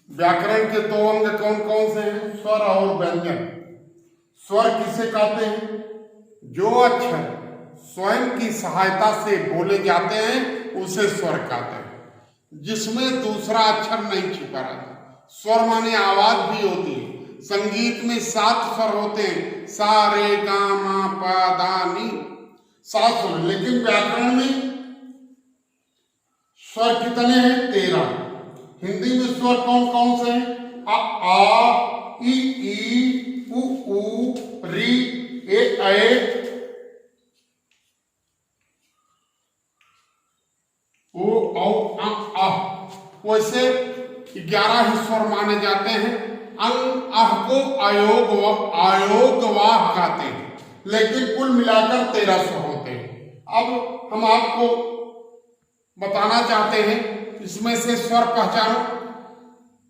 व्याकरण के दो अंग कौन कौन से हैं? स्वर और व्यंजन। स्वर किसे कहते हैं? जो अक्षर स्वयं की सहायता से बोले जाते हैं उसे स्वर कहते हैं, जिसमें दूसरा अक्षर नहीं छिपा रहता। स्वर माने आवाज भी होती है। संगीत में 7 स्वर होते हैं, सा रे गा मा पा धा नी, 7 स्वर। लेकिन व्याकरण में स्वर कितने हैं? 13। हिंदी में स्वर कौन कौन से हैं? अ आ ई उ ऊ री ए ओ औ अ। वैसे 11 ही स्वर माने जाते हैं। अंग अह को आयोगवाह कहते हैं, लेकिन कुल मिलाकर 13 स्वर होते हैं। अब हम आपको बताना चाहते हैं, इसमें से स्वर पहचानो।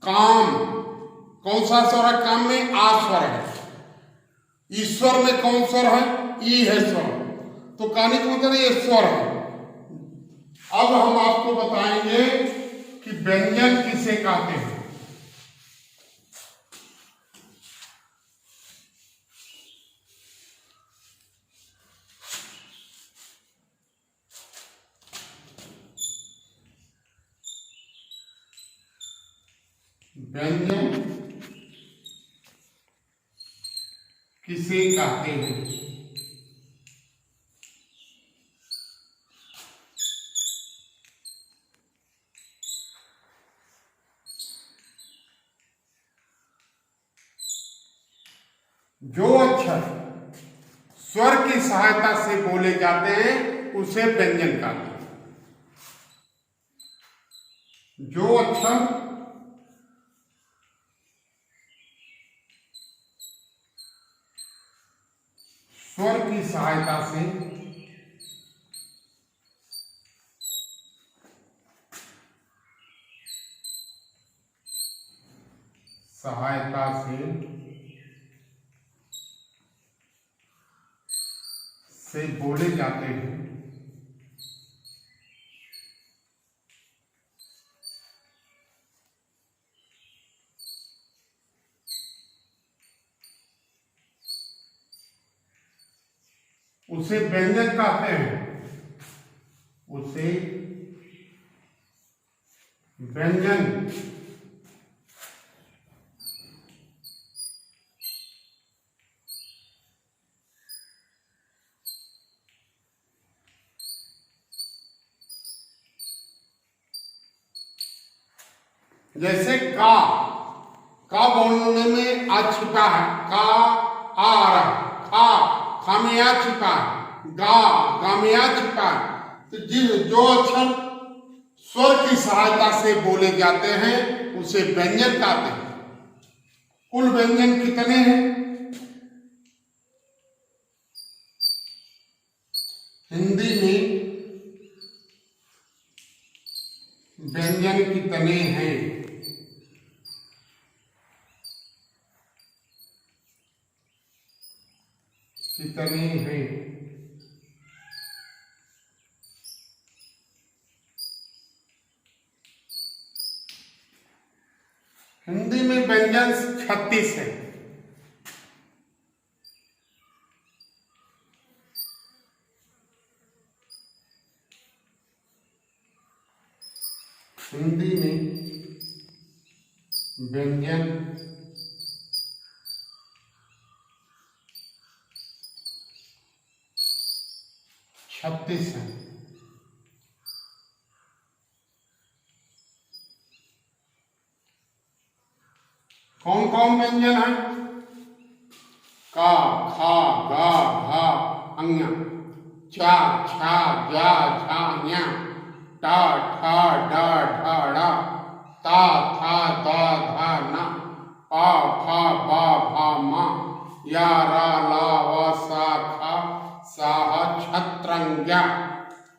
काम, कौन सा स्वर है? काम में आ स्वर है। ईश्वर में कौन स्वर है? ई है स्वर। तो कहने का मतलब ये स्वर है। अब हम आपको बताएंगे कि व्यंजन किसे कहते हैं। व्यंजन किसे कहते हैं? जो अक्षर स्वर की सहायता से बोले जाते हैं उसे व्यंजन कहते हैं। जो अक्षर स्वर की सहायता से बोले जाते हैं उसे व्यंजन कहते हैं। उसे व्यंजन जैसे का बोलने में आ छिपा है, का आ रहा, खा में आ छिपा है, गा में आ छिपा है। तो जो अक्षर स्वर की सहायता से बोले जाते हैं उसे व्यंजन कहते हैं। कुल व्यंजन कितने हैं? हिंदी में व्यंजन कितने हैं? कितने हैं? हिंदी में व्यंजन 36 है। हिंदी में व्यंजन 36 है। कौन कौन व्यंजन है? का, खा, गा, घा, अंग, चा, छा, जा, झा, न्या, टा, ठा, डा, ढा, डा, ता, था, दा, धा, ना, पा, फा, बा, भा, मा, या, रा, ला, वा, सा, खा, साह, छत्रंग्या।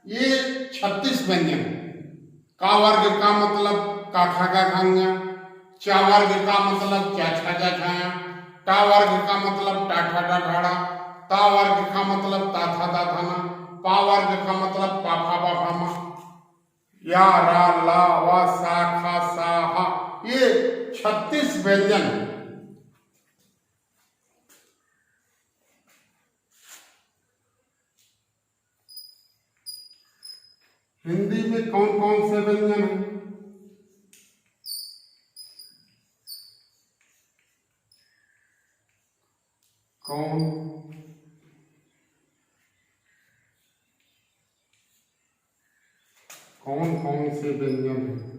ये 36 व्यंजन। का वर्ग का मतलब का, खा, गा, खांगा। चा वर्ग का मतलब चा, छा, जा, छाया। टा वर्ग का मतलब टा, ठा, डा, ढाड़ा। ता वर्ग का मतलब ता, था, दा, धाना। पा वर्ग का मतलब पा, फा, बा, भा, मा, या, रा, ला, वा, सा, खा, सा, हा। ये 36 व्यंजन। हिंदी में कौन कौन से व्यंजन हैं? कौन कौन कौन से व्यंजन हैं?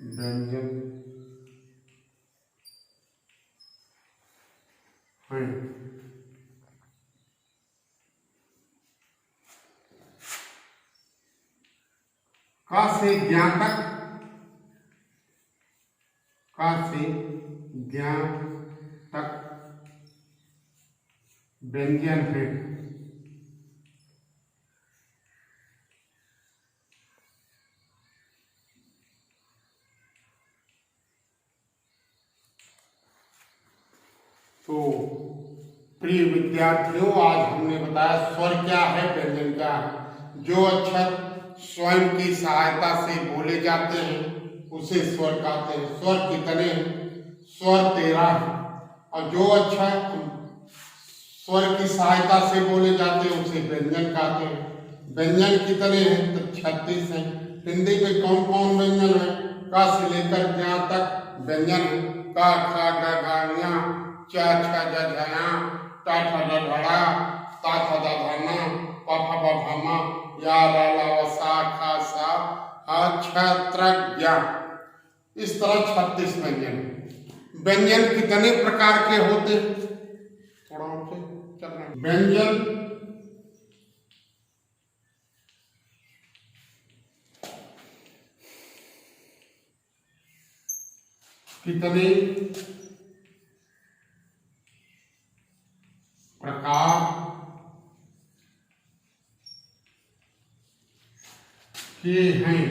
व्यंजन हैं। का से ज्ञातक, का से ज्ञातक व्यंजन है। तो प्रिय विद्यार्थियों, आज हमने बताया स्वर क्या है, व्यंजन क्या है। जो अक्षर स्वयं की सहायता से बोले जाते हैं उसे स्वर कहते हैं। स्वर कितने हैं? स्वर 13 है। और जो अक्षर स्वर की सहायता से बोले जाते हैं उसे व्यंजन कहते हैं। व्यंजन कितने हैं? तो 36 हैं। हिंदी में कौन कौन व्यंजन है? का से लेकर ज्ञा तक व्यंजन है। का, खा, ग, घ, ञ, च, छ, ज, झ, ञ, ट, ठ, ड, ढ, ढ, ता, थ, द, ध, न, प, फ, ब, भ, म, या, र, ल, व, सा, ख, स, ह, छ, त्र, ज्ञ। इस तरह 36 व्यंजन। व्यंजन कितने प्रकार के होते हैं? थोड़ा हमसे चलना। व्यंजन कितने प्रकार के हैं?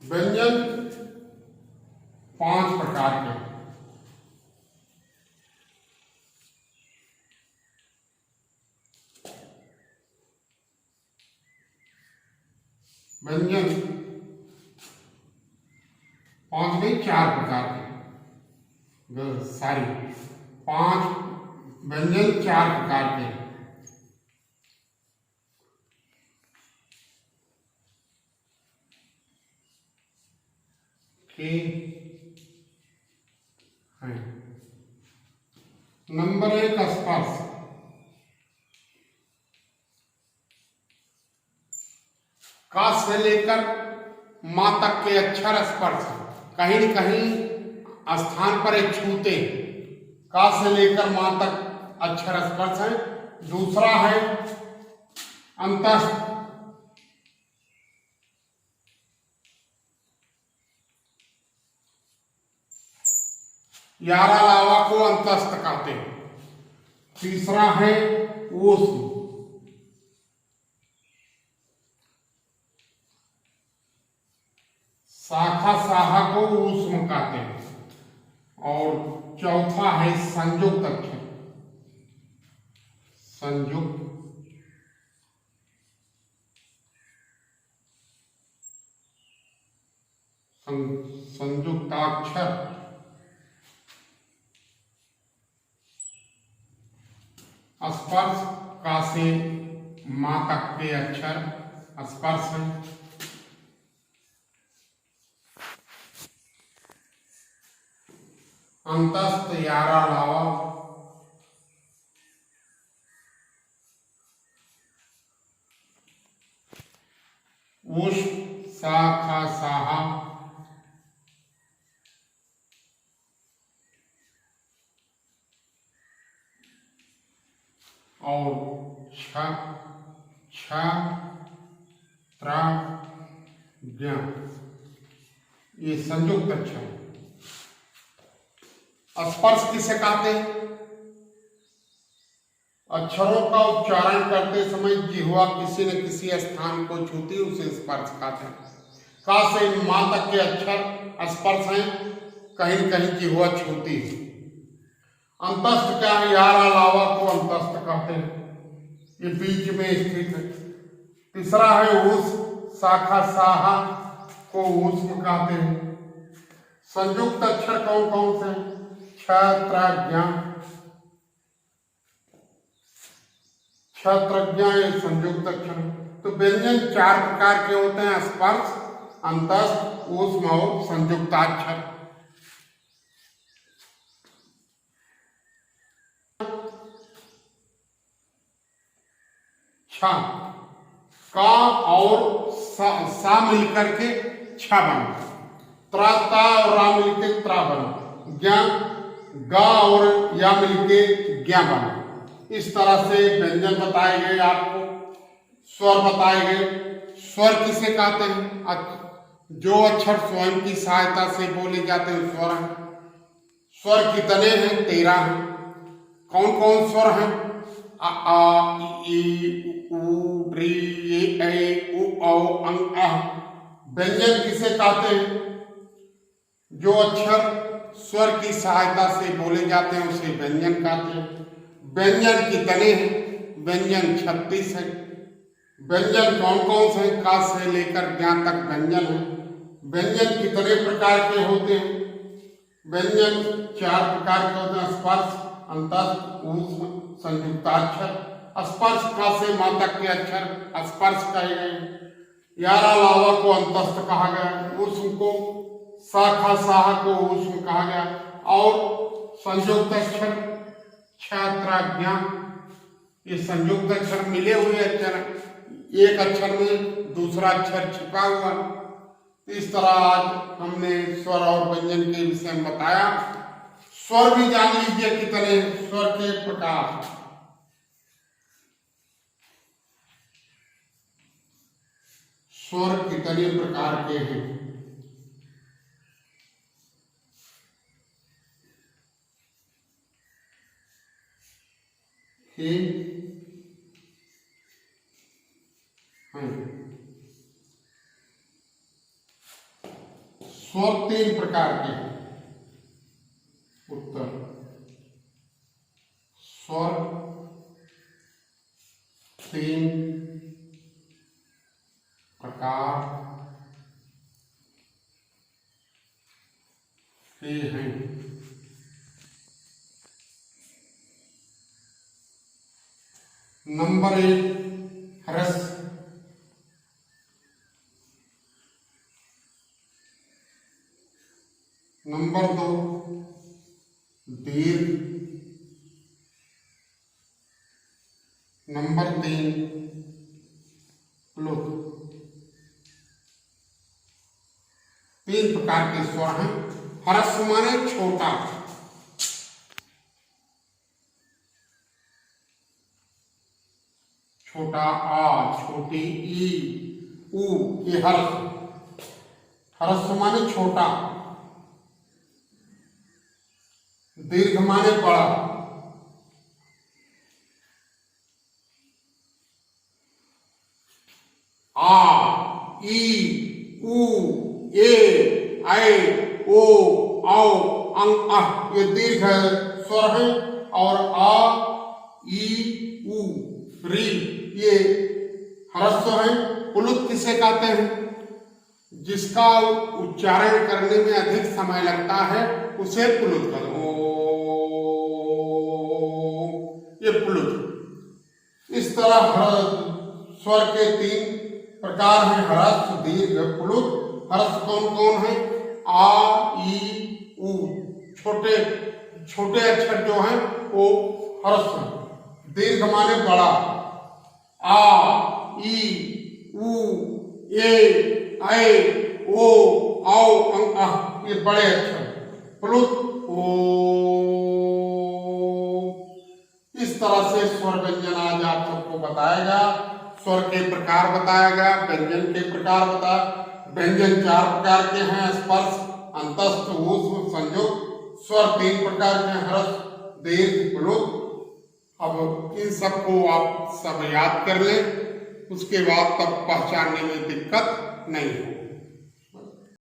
व्यंजन 5 प्रकार के। व्यंजन 5 नहीं 4 प्रकार के। सॉरी 5 व्यंजन 4 प्रकार के हैं। नंबर 1 स्पर्श। का से लेकर मां तक के अक्षर स्पर्श, कहीं न कहीं स्थान पर एक छूते। का से लेकर मां तक अक्षर स्पर्श है। दूसरा है अंतस्थ। यारा लावा को अंतस्थ कहते हैं। तीसरा है ऊष्म। शाखा साहा को ऊष्म कहते हैं। और चौथा है संयुक्त अक्षर। संयुक्त संयुक्ताक्षर। स्पर्श का से मां तक के अक्षर स्पर्श है। अंतस्थ यारा लावा। ऊष्म शाखा साहा। और छ त्र ज्ञ, ये संयुक्त अक्षर। स्पर्श किसे कहते हैं? अक्षरों का उच्चारण करते समय जिह्वा किसी न किसी स्थान को छूती उसे स्पर्श कहते हैं। का से मां तक के अक्षर स्पर्श हैं, कहीं कहीं की हुआ छूती है। अंतस्थ क्या है? यारा लावा को अंतस्थ कहते हैं, ये बीच में स्थित है। तीसरा है ऊस, शाखा साहा को ऊष्म कहते हैं। संयुक्त अक्षर कौन कौन से? क्षत्रज्ञ, क्षत्रज्ञ ये संयुक्त अक्षर। तो व्यंजन 4 प्रकार के होते हैं, स्पर्श, अंतस्थ, ऊष्म और संयुक्ताक्षर। छ, का और सा मिलकर के छ बना, त्र ता और रा मिलके त्रा बना, ज्ञ गा और या मिलके ज्ञ बना। इस तरह से व्यंजन बताए गए, आपको स्वर बताए गए। स्वर किसे कहते हैं? जो अक्षर स्वयं की सहायता से बोले जाते हैं स्वर हैं। स्वर कितने हैं? 13 हैं। कौन कौन स्वर हैं? अ आ ई उ री ए उ औ अं अः। व्यंजन किसे कहते हैं? जो अक्षर स्वर की सहायता से बोले जाते हैं उसे व्यंजन कहते हैं। व्यंजन कितने हैं? व्यंजन 36 है। व्यंजन कौन कौन से? का से लेकर ज्ञ तक व्यंजन है। व्यंजन कितने प्रकार के होते हैं? व्यंजन 4 प्रकार के होते हैं, स्पर्श, अंतस्थ, ऊष्म, संयुक्ताक्षर। स्पर्श का से मां तक के अक्षर स्पर्श कहे गए। यारा लावा को अंतस्थ कहा गया, ऊष्म को शाखा साहा को ऊष्म कहा गया, और संयुक्त अक्षर क्षत्रज्ञ, ये संयुक्त अक्षर मिले हुए अक्षर, एक अक्षर में दूसरा अक्षर छिपा हुआ। इस तरह आज हमने स्वर और व्यंजन के विषय में बताया। स्वर भी जान लीजिए कितने स्वर के प्रकार। स्वर कितने प्रकार के हैं? स्वर 3 प्रकार के हैं। उत्तर, स्वर 3 प्रकार के हैं। नंबर 1 ह्रस्व, नंबर 2 दीर्घ, नंबर 3 प्लुत। 3 प्रकार के स्वर हैं। ह्रस्व माने छोटा, छोटा आ, छोटी ई, उ, ये ह्रस्व। ह्रस्व माने छोटा। दीर्घ माने बड़ा। आ, ई, उ, ए, ऐ, ओ, औ, अं, अः ये दीर्घ स्वर है, और आ, ई, उ, री ये ह्रस्व है। प्लुत किसे कहते हैं? जिसका उच्चारण करने में अधिक समय लगता है उसे प्लुत कहते हैं। ये प्लुत। इस तरह स्वर के 3 प्रकार हैं, ह्रस्व, दीर्घ, प्लुत। ह्रस्व कौन कौन है? आ, ई, उ, छोटे छोटे अक्षर जो हैं वो ह्रस्व। दीर्घ माने बड़ा, आ, ई, उ, ए, ऐ, ओ, औ, अं, अः ये बड़े अक्षर। प्लुत ओ। इस तरह से स्वर व्यंजन आज आप सबको बताया गया। स्वर के प्रकार बताया गया, व्यंजन के प्रकार बताया। व्यंजन 4 प्रकार के हैं, स्पर्श, अंतस्थ, ऊष्म, संयुक्त। स्वर 3 प्रकार के, ह्रस्व, दीर्घ, प्लुत। अब इन सबको आप सब याद कर लें, उसके बाद तब पहचानने में दिक्कत नहीं हो।